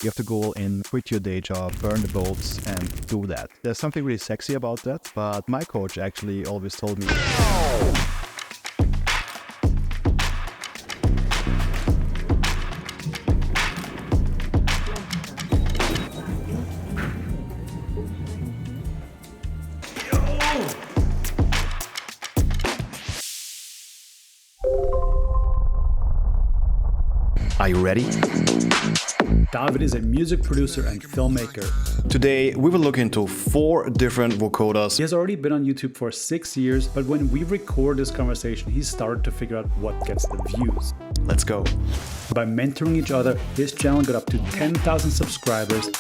You have to go all in, quit your day job, burn the boats, and do that. There's something really sexy about that, but my coach actually always told me, are you ready? David is a music producer and filmmaker. Today, we will look into 4 different vocoders. He has already been on YouTube for 6 years, but when we record this conversation, he started to figure out what gets the views. Let's go. By mentoring each other, his channel got up to 10,000 subscribers,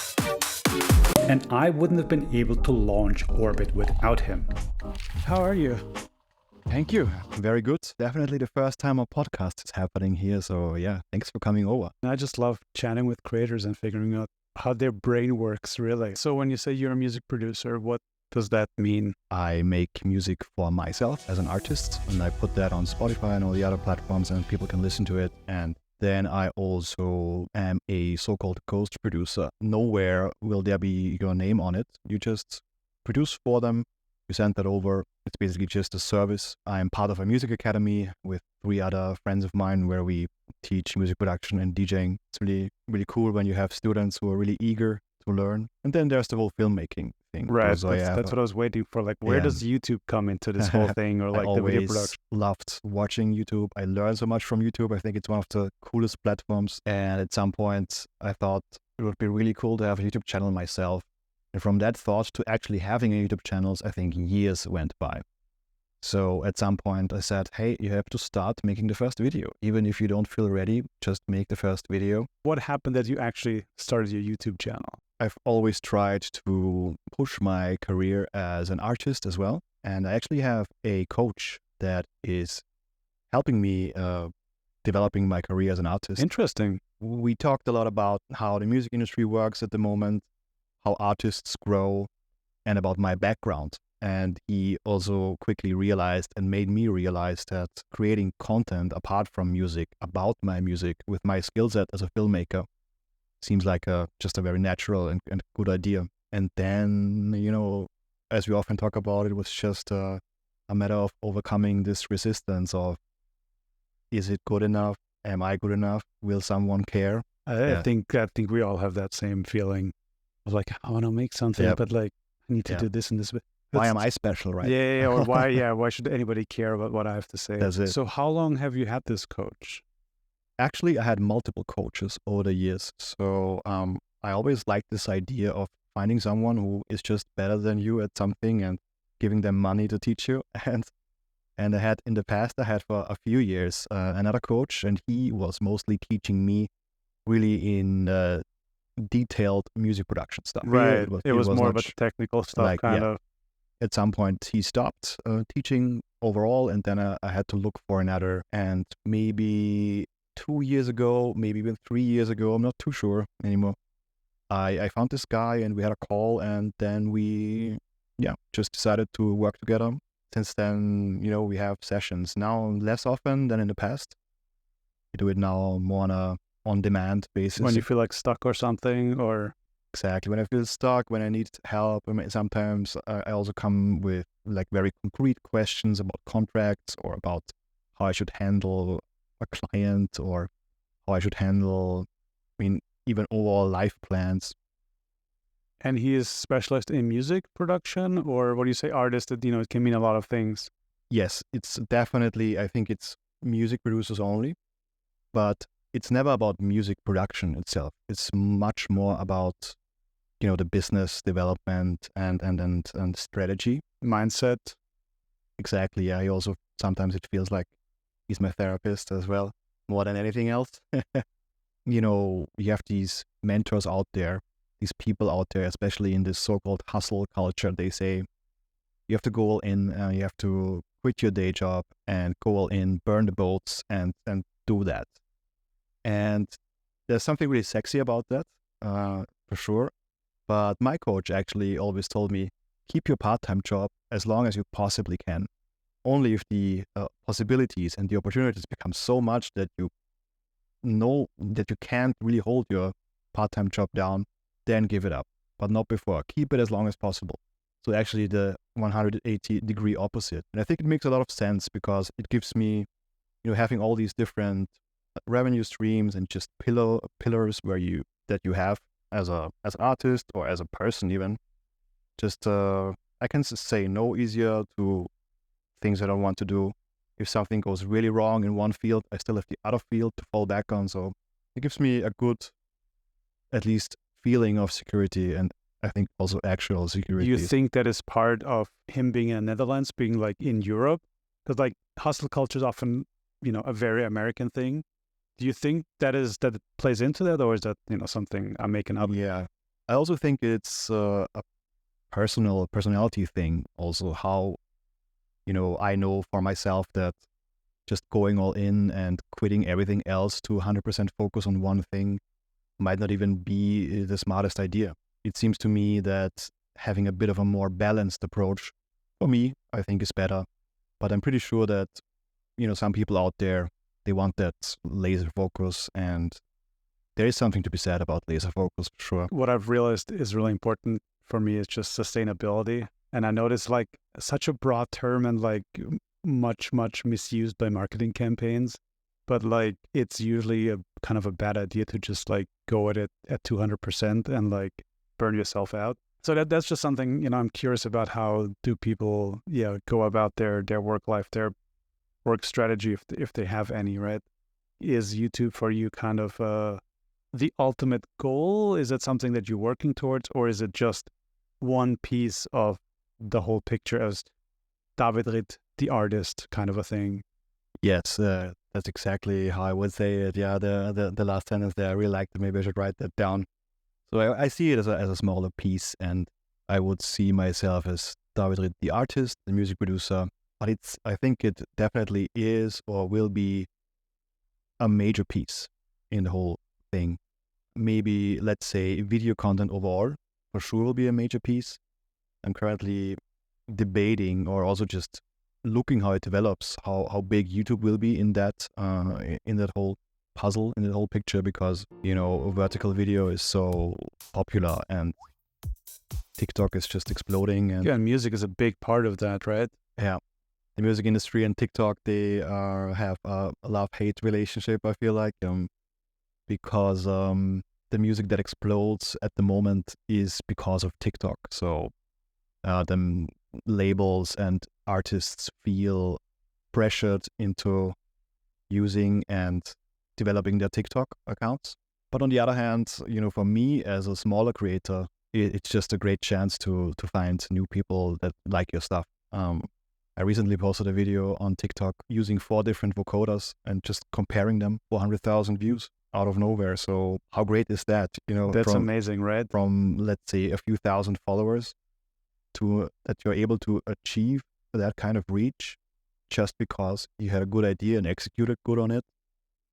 and I wouldn't have been able to launch Orbit without him. How are you? Thank you. Very good. Definitely the first time a podcast is happening here. So yeah, thanks for coming over. I just love chatting with creators and figuring out how their brain works, really. So when you say you're a music producer, what does that mean? I make music for myself as an artist, and I put that on Spotify and all the other platforms, and people can listen to it. And then I also am a so-called ghost producer. Nowhere will there be your name on it. You just produce for them. You send that over. It's basically just a service. I'm part of a music academy with 3 other friends of mine where we teach music production and DJing. It's really, really cool when you have students who are really eager to learn. And then there's the whole filmmaking thing. Right, that's what I was waiting for. Like, where does YouTube come into this whole thing, or like the video production? I always loved watching YouTube. I learned so much from YouTube. I think it's one of the coolest platforms. And at some point, I thought it would be really cool to have a YouTube channel myself. And from that thought to actually having a YouTube channel, I think years went by. So at some point I said, hey, you have to start making the first video. Even if you don't feel ready, just make the first video. What happened that you actually started your YouTube channel? I've always tried to push my career as an artist as well. And I actually have a coach that is helping me developing my career as an artist. Interesting. We talked a lot about how the music industry works at the moment, how artists grow, and about my background. And he also quickly realized and made me realize that creating content apart from music, about my music, with my skill set as a filmmaker, seems like just a very natural and good idea. And then, as we often talk about, it was just a matter of overcoming this resistance of, is it good enough? Am I good enough? Will someone care? I think we all have that same feeling. I was like, I want to make something, but like, I need to do this and this. Why am I special, right? Yeah, or why should anybody care about what I have to say? That's it. So how long have you had this coach? Actually, I had multiple coaches over the years. So I always liked this idea of finding someone who is just better than you at something and giving them money to teach you. And I had in the past, for a few years, another coach, and he was mostly teaching me really in detailed music production stuff. Right. It was more about technical stuff, kind of. At some point, he stopped teaching overall, and then I had to look for another. And maybe 2 years ago, maybe even 3 years ago, I'm not too sure anymore, I found this guy, and we had a call, and then we just decided to work together. Since then, we have sessions now less often than in the past. We do it now more on a on-demand basis. When you feel like stuck or something, or... Exactly. When I feel stuck, when I need help, sometimes I also come with like very concrete questions about contracts or about how I should handle a client or how I should handle, even overall life plans. And he is specialized in music production, or what do you say, artist? It can mean a lot of things. Yes, it's definitely, I think it's music producers only, but it's never about music production itself. It's much more about, the business development and strategy. Mindset. Exactly. Yeah. He also, sometimes it feels like he's my therapist as well, more than anything else. You have these mentors out there, these people out there, especially in this so-called hustle culture. They say, you have to go all in, you have to quit your day job and go all in, burn the boats and do that. And there's something really sexy about that, for sure. But my coach actually always told me, keep your part-time job as long as you possibly can. Only if the possibilities and the opportunities become so much that you know that you can't really hold your part-time job down, then give it up, but not before. Keep it as long as possible. So actually the 180-degree opposite. And I think it makes a lot of sense because it gives me, having all these different revenue streams and just pillars that you have as an artist or as a person even. Just I can say no easier to things I don't want to do. If something goes really wrong in one field, I still have the other field to fall back on. So it gives me a good, at least, feeling of security, and I think also actual security. Do you think that is part of him being in the Netherlands, being like in Europe? Because like hustle culture is often, a very American thing. Do you think that it plays into that, or is that, something I'm making up? Yeah, I also think it's a personality thing. Also, how, I know for myself that just going all in and quitting everything else to 100% focus on one thing might not even be the smartest idea. It seems to me that having a bit of a more balanced approach, for me, I think is better. But I'm pretty sure that, some people out there, they want that laser focus, and there is something to be said about laser focus for sure. What I've realized is really important for me is just sustainability. And I noticed like such a broad term and like much misused by marketing campaigns, but like it's usually a kind of a bad idea to just like go at it at 200% and like burn yourself out. So that's just something, I'm curious about. How do people go about their work life, their work strategy, if they have any, right? Is YouTube for you kind of the ultimate goal? Is it something that you're working towards, or is it just one piece of the whole picture as David Ritt, the artist, kind of a thing? Yes, that's exactly how I would say it. Yeah, the last sentence there, I really liked it. Maybe I should write that down. So I see it as a smaller piece, and I would see myself as David Ritt, the artist, the music producer. But I think it definitely is or will be a major piece in the whole thing. Maybe, let's say, video content overall for sure will be a major piece. I'm currently debating, or also just looking how it develops, how big YouTube will be in that whole puzzle, in the whole picture, because vertical video is so popular and TikTok is just exploding. And music is a big part of that, right? Yeah, the music industry and TikTok, they have a love-hate relationship, I feel like, because the music that explodes at the moment is because of TikTok. So the labels and artists feel pressured into using and developing their TikTok accounts. But on the other hand, for me as a smaller creator, it's just a great chance to find new people that like your stuff. I recently posted a video on TikTok using 4 different vocoders and just comparing them, 400,000 views out of nowhere. So how great is that? That's amazing, right? From, let's say, a few thousand followers to that you're able to achieve that kind of reach just because you had a good idea and executed good on it,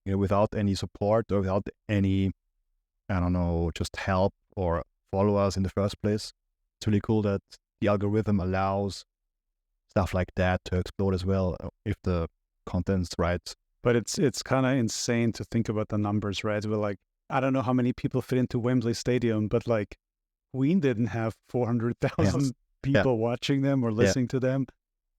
without any support or without any, I don't know, just help or followers in the first place. It's really cool that the algorithm allows stuff like that to explode as well if the content's right. But it's kind of insane to think about the numbers, right? We're like, I don't know how many people fit into Wembley Stadium, but like Queen didn't have 400,000 people watching them or listening to them.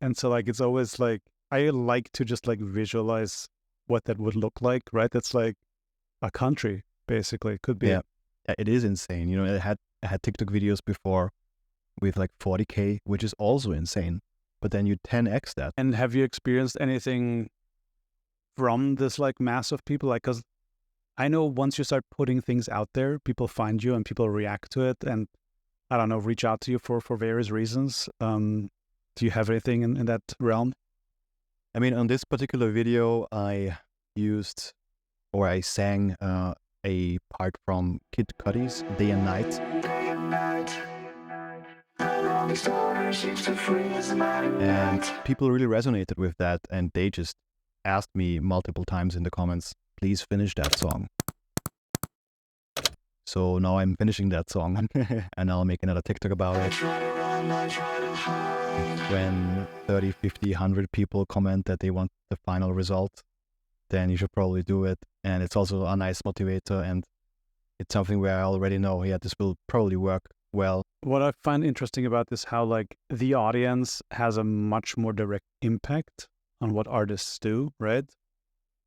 And so like, it's always like, I like to just like visualize what that would look like, right? That's like a country, basically. It could be. Yeah, it is insane. I had TikTok videos before with like 40K, which is also insane. But then you 10x that. And have you experienced anything from this like mass of people? Like, because I know once you start putting things out there, people find you and people react to it and, I don't know, reach out to you for various reasons. Do you have anything in that realm? I mean, on this particular video, I sang a part from Kid Cudi's Day and Night. And people really resonated with that, and they just asked me multiple times in the comments, please finish that song. So now I'm finishing that song and I'll make another TikTok about it. When 30, 50, 100 people comment that they want the final result, then you should probably do it. And it's also a nice motivator. And it's something where I already know, yeah, this will probably work well. What I find interesting about this, how like the audience has a much more direct impact on what artists do, right?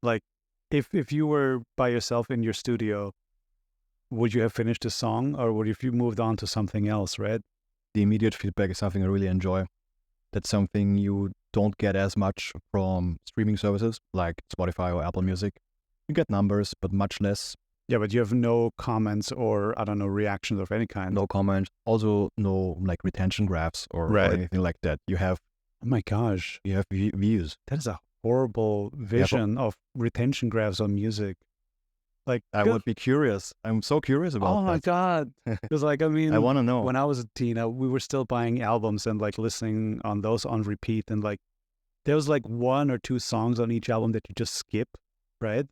Like if you were by yourself in your studio, would you have finished a song, or would you moved on to something else, right? The immediate feedback is something I really enjoy. That's something you don't get as much from streaming services like Spotify or Apple Music. You get numbers, but much less. Yeah, but you have no comments or, I don't know, reactions of any kind. No comment. Also, no like retention graphs or anything like that. You have, oh my gosh, you have views. That is a horrible vision of retention graphs on music. Like, I would be curious. I'm so curious about that. Oh my God. Because like, I mean, I want to know. When I was a teen, we were still buying albums and like listening on those on repeat. And like, there was like 1 or 2 songs on each album that you just skip, right?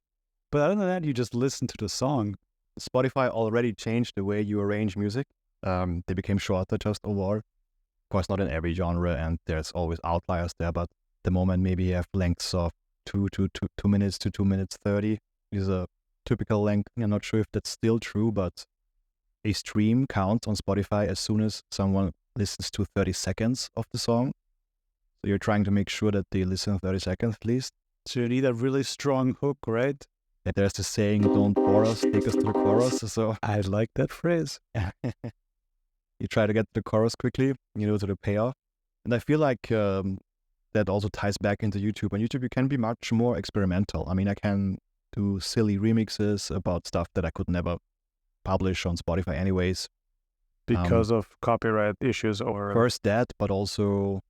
But other than that, you just listen to the song. Spotify already changed the way you arrange music. They became shorter just overall. Of course, not in every genre, and there's always outliers there. But at the moment, maybe you have lengths of 2 minutes to 2 minutes 30 is a typical length. I'm not sure if that's still true, but a stream counts on Spotify as soon as someone listens to 30 seconds of the song. So you're trying to make sure that they listen 30 seconds at least. So you need a really strong hook, right? And there's the saying, don't bore us, take us to the chorus. So I like that phrase. You try to get to the chorus quickly, to the payoff. And I feel like that also ties back into YouTube. On YouTube, you can be much more experimental. I mean, I can do silly remixes about stuff that I could never publish on Spotify anyways. Because of copyright issues or... First that, but also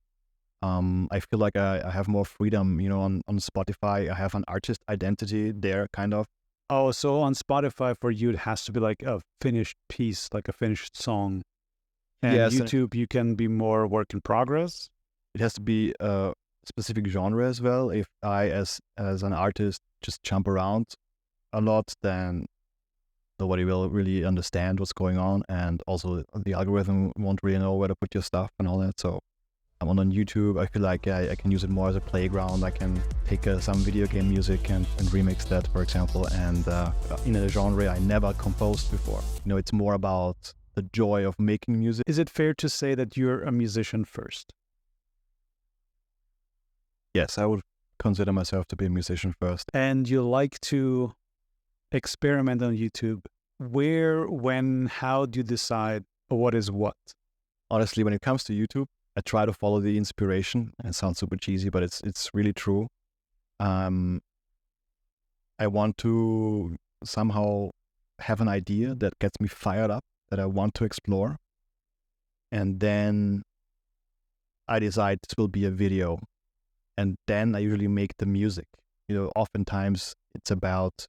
I feel like I have more freedom, on Spotify. I have an artist identity there, kind of. Oh, so on Spotify for you, it has to be like a finished piece, like a finished song. And yes, YouTube, you can be more work in progress. It has to be a specific genre as well. If I, as an artist, just jump around a lot, then nobody will really understand what's going on. And also the algorithm won't really know where to put your stuff and all that. So on YouTube, I feel like I can use it more as a playground. I can take some video game music and remix that, for example. And in a genre I never composed before. It's more about the joy of making music. Is it fair to say that you're a musician first? Yes, I would consider myself to be a musician first. And you like to experiment on YouTube. Where, when, how do you decide what is what? Honestly, when it comes to YouTube, I try to follow the inspiration. It sounds super cheesy, but it's really true. I want to somehow have an idea that gets me fired up, that I want to explore. And then I decide this will be a video. And then I usually make the music. Oftentimes it's about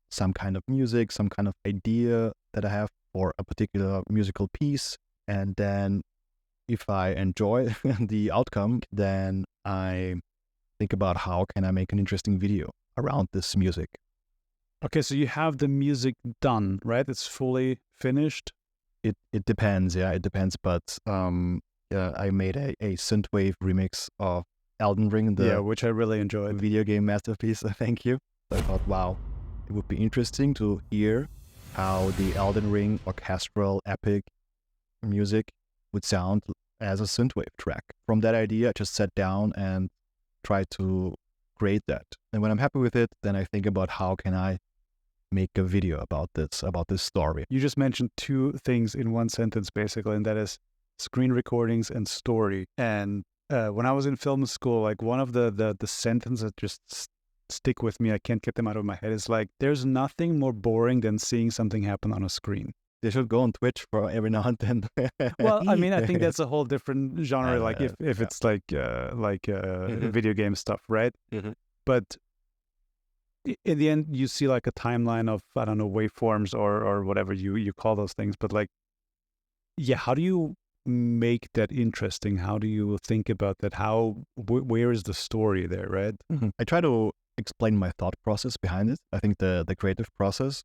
some kind of music, some kind of idea that I have for a particular musical piece. And then if I enjoy the outcome, then I think about how can I make an interesting video around this music. Okay, so you have the music done, right? It's fully finished? It depends, yeah, it depends. But I made a synthwave remix of Elden Ring, which I really enjoyed. Video game masterpiece, thank you. So I thought, wow, it would be interesting to hear how the Elden Ring orchestral epic music would sound as a synthwave track. From that idea, I just sat down and tried to create that. And when I'm happy with it, then I think about how can I make a video about this story. You just mentioned 2 things in one sentence, basically, and that is screen recordings and story. And when I was in film school, like one of the sentences that just stick with me, I can't get them out of my head, is like, there's nothing more boring than seeing something happen on a screen. They should go on Twitch for every now and then. Well, I mean, I think that's a whole different genre. Like if it's like video game stuff, right? Mm-hmm. But in the end, you see like a timeline of, I don't know, waveforms or whatever you call those things. But like, yeah, how do you make that interesting? How do you think about that? Where is the story there, right? Mm-hmm. I try to explain my thought process behind it. I think the creative process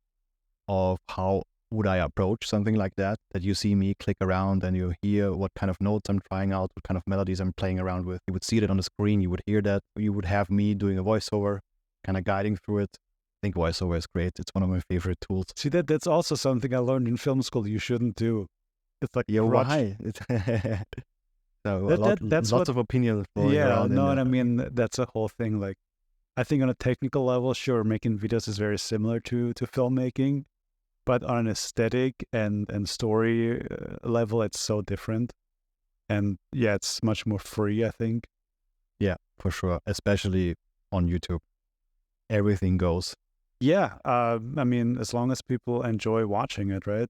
of how would I approach something like that you see me click around and you hear what kind of notes I'm trying out, what kind of melodies I'm playing around with. You would see that on the screen, you would hear that, you would have me doing a voiceover, kind of guiding through it. think voiceover is great. It's one of my favorite tools. See, that's also something I learned in film school. You shouldn't do. It's like Yeah, crutch. why? So That's lots what. of opinions flowing Yeah, around in no, and the I mean that's a whole thing. Like, I think on a technical level, sure, making videos is very similar to filmmaking, but on an aesthetic and story level, it's so different. And yeah, it's much more free, I think. Yeah, for sure. Especially on YouTube, everything goes. Yeah, I mean, as long as people enjoy watching it, right?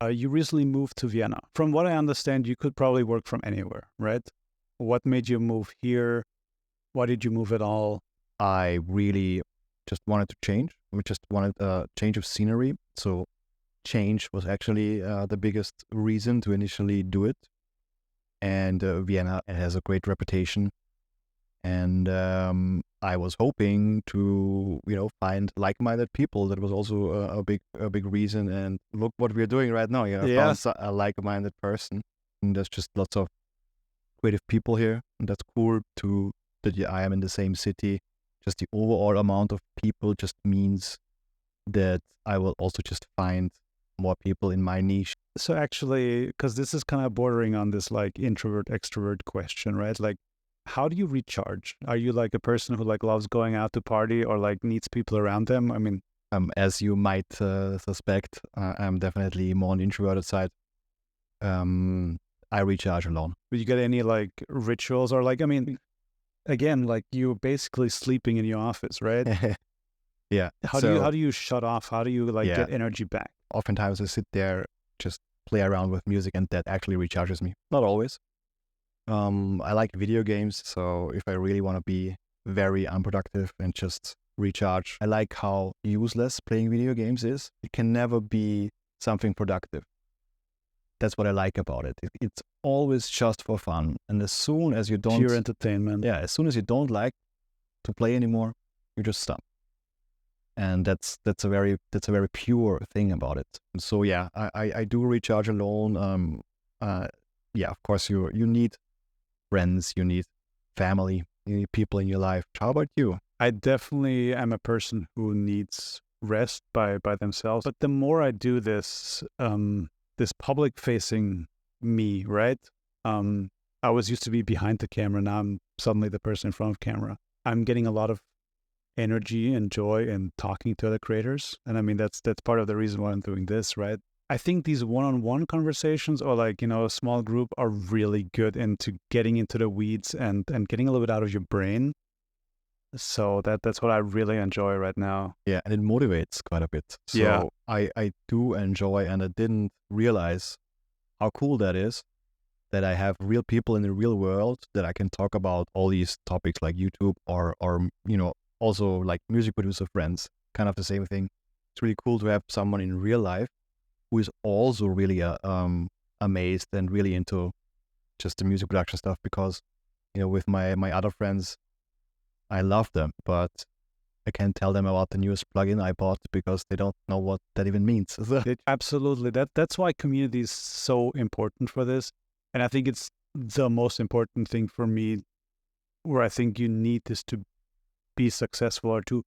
You recently moved to Vienna. From what I understand, you could probably work from anywhere, right? What made you move here? Why did you move at all? I really just wanted to change. We just wanted a change of scenery. So change was actually the biggest reason to initially do it. And Vienna, it has a great reputation. And I was hoping to, find like-minded people. That was also a big reason. And look what we're doing right now. I found a like-minded person. And there's just lots of creative people here. And that's cool that I am in the same city. Just the overall amount of people just means that I will also just find more people in my niche. So actually, because this is kind of bordering on this like introvert extrovert question, right? Like, how do you recharge? Are you like a person who like loves going out to party or like needs people around them? I mean, as you might suspect, I'm definitely more on the introverted side. I recharge alone. Do you get any like rituals or like, I mean, again, like you're basically sleeping in your office, right? Yeah. How do you shut off? How do you like get energy back? Oftentimes I sit there, just play around with music, and that actually recharges me. Not always. I like video games, so if I really want to be very unproductive and just recharge, I like how useless playing video games is. It can never be something productive. That's what I like about it. It's always just for fun. And as soon as you don't... Pure entertainment. Yeah, as soon as you don't like to play anymore, you just stop. And that's a very pure thing about it. So yeah, I do recharge alone. Yeah, of course you need friends, you need family, you need people in your life. How about you? I definitely am a person who needs rest by themselves. But the more I do this, this public facing me, right? I was used to be behind the camera. Now I'm suddenly the person in front of camera. I'm getting a lot of energy and joy in talking to other creators. And I mean, that's part of the reason why I'm doing this, right? I think these one-on-one conversations or like, a small group are really good into getting into the weeds and getting a little bit out of your brain. So that's what I really enjoy right now. Yeah, and it motivates quite a bit. So yeah. I do enjoy, and I didn't realize how cool that is, that I have real people in the real world that I can talk about all these topics like YouTube or also like music producer friends, kind of the same thing. It's really cool to have someone in real life who is also really amazed and really into just the music production stuff, because with my other friends, I love them, but I can't tell them about the newest plugin I bought because they don't know what that even means. Absolutely. That's why community is so important for this. And I think it's the most important thing for me, where I think you need this to be successful or to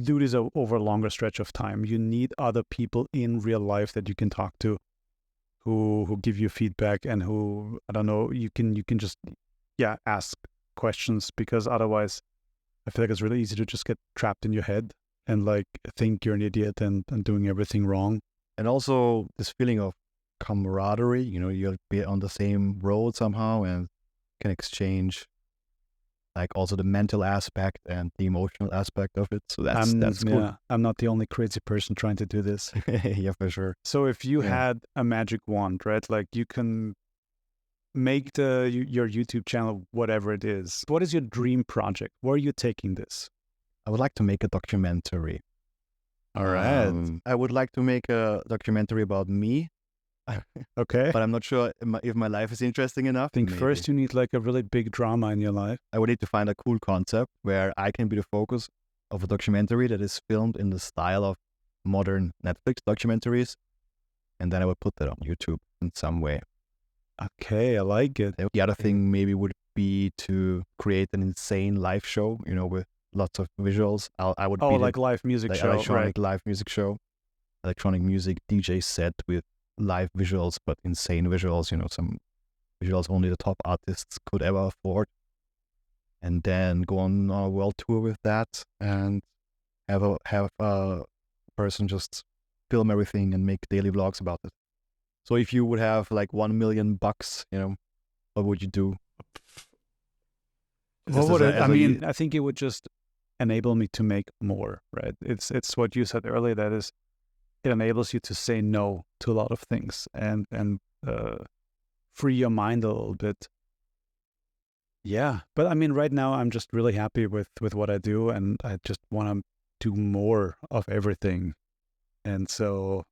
do this over a longer stretch of time. You need other people in real life that you can talk to, who give you feedback and who, I don't know, you can just ask questions, because otherwise I feel like it's really easy to just get trapped in your head and like think you're an idiot and doing everything wrong. And also this feeling of camaraderie, you'll be on the same road somehow and can exchange like also the mental aspect and the emotional aspect of it. So that's cool. Yeah, I'm not the only crazy person trying to do this. Yeah, for sure. So if you had a magic wand, right? Like you can make your YouTube channel whatever it is. What is your dream project? Where are you taking this? I would like to make a documentary. All right. I would like to make a documentary about me. Okay. But I'm not sure if my life is interesting enough. I think first you need like a really big drama in your life. I would need to find a cool concept where I can be the focus of a documentary that is filmed in the style of modern Netflix documentaries. And then I would put that on YouTube in some way. Okay, I like it. The other thing maybe would be to create an insane live show, with lots of visuals. I would Oh, be like live music like show, right? electronic live music show, electronic music DJ set with live visuals, but insane visuals. Some visuals only the top artists could ever afford, and then go on a world tour with that, and have a person just film everything and make daily vlogs about it. So if you would have like $1 million, what would you do? What would it? I mean, I think it would just enable me to make more, right? It's what you said earlier. That is, it enables you to say no to a lot of things and free your mind a little bit. Yeah, but I mean, right now I'm just really happy with what I do, and I just want to do more of everything. And so,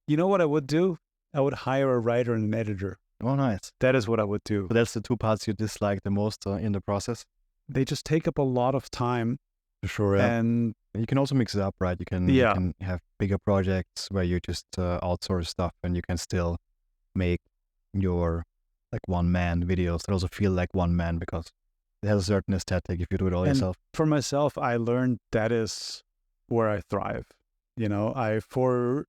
you know what I would do? I would hire a writer and an editor. Oh, nice. That is what I would do. But that's the two parts you dislike the most in the process. They just take up a lot of time. For sure, yeah. And you can also mix it up, right? You can have bigger projects where you just outsource stuff, and you can still make your like one-man videos that also feel like one man, because it has a certain aesthetic if you do it all yourself. For myself, I learned that is where I thrive. For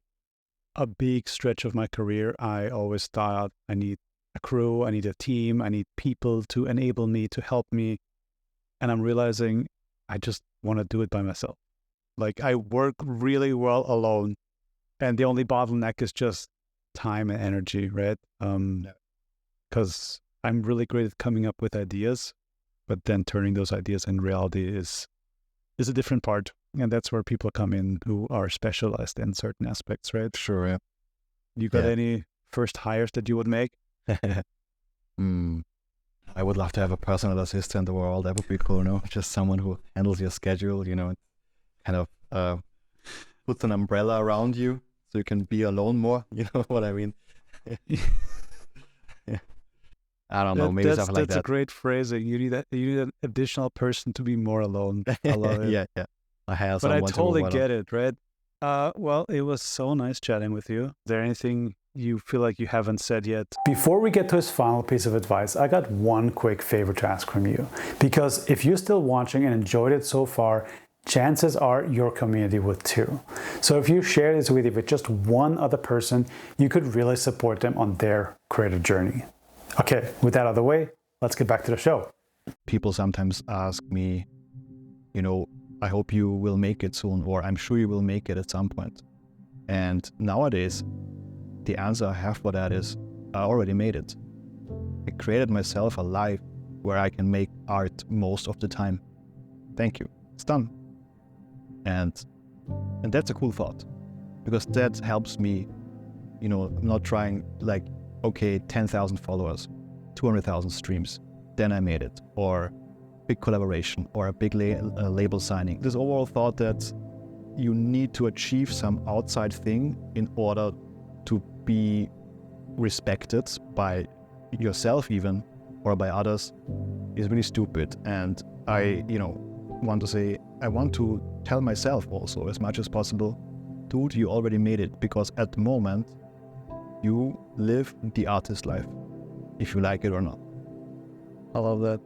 a big stretch of my career, I always thought I need a crew, I need a team, I need people to enable me, to help me. And I'm realizing I just want to do it by myself. Like, I work really well alone, and the only bottleneck is just time and energy, right? Because I'm really great at coming up with ideas, but then turning those ideas in reality is a different part. And that's where people come in who are specialized in certain aspects, right? Sure, yeah. You got any first hires that you would make? I would love to have a personal assistant or that would be cool, just someone who handles your schedule, kind of puts an umbrella around you so you can be alone more, you know what I mean? Yeah. I don't know, maybe something like that. That's a great phrasing. You need an additional person to be more alone. I love it. Yeah. I have but I totally get it, right? Well, it was so nice chatting with you. Is there anything you feel like you haven't said yet? Before we get to his final piece of advice, I got one quick favor to ask from you. Because if you're still watching and enjoyed it so far, chances are your community would too. So if you share this video with just one other person, you could really support them on their creative journey. Okay, with that out of the way, let's get back to the show. People sometimes ask me, I hope you will make it soon, or I'm sure you will make it at some point. And nowadays, the answer I have for that is, I already made it. I created myself a life where I can make art most of the time. Thank you. It's done. And that's a cool thought, because that helps me, not trying like, okay, 10,000 followers, 200,000 streams, then I made it, or big collaboration, or a big label signing. This overall thought that you need to achieve some outside thing in order to be respected by yourself even, or by others, is really stupid. And I, want to say, I want to tell myself also as much as possible, dude, you already made it, because at the moment, you live the artist life, if you like it or not. I love that.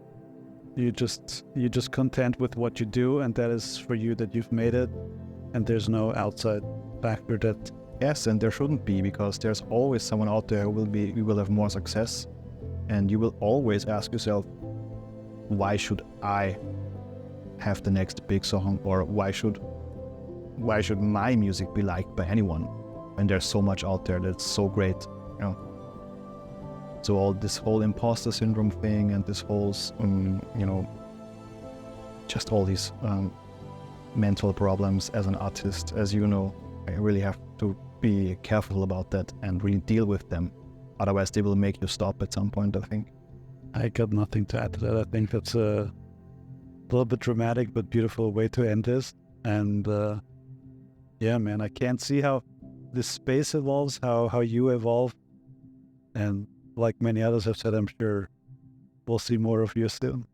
You're just content with what you do, and that is for you that you've made it, and there's no outside factor that... Yes, and there shouldn't be, because there's always someone out there who will have more success, and you will always ask yourself, why should I have the next big song, or why should my music be liked by anyone when there's so much out there that's so great, So all this whole imposter syndrome thing, and this whole, just all these mental problems as an artist, as you know, I really have to be careful about that and really deal with them. Otherwise, they will make you stop at some point, I think. I got nothing to add to that. I think that's a little bit dramatic but beautiful way to end this. And yeah, man, I can't see how this space evolves, how you evolve. And like many others have said, I'm sure we'll see more of you soon.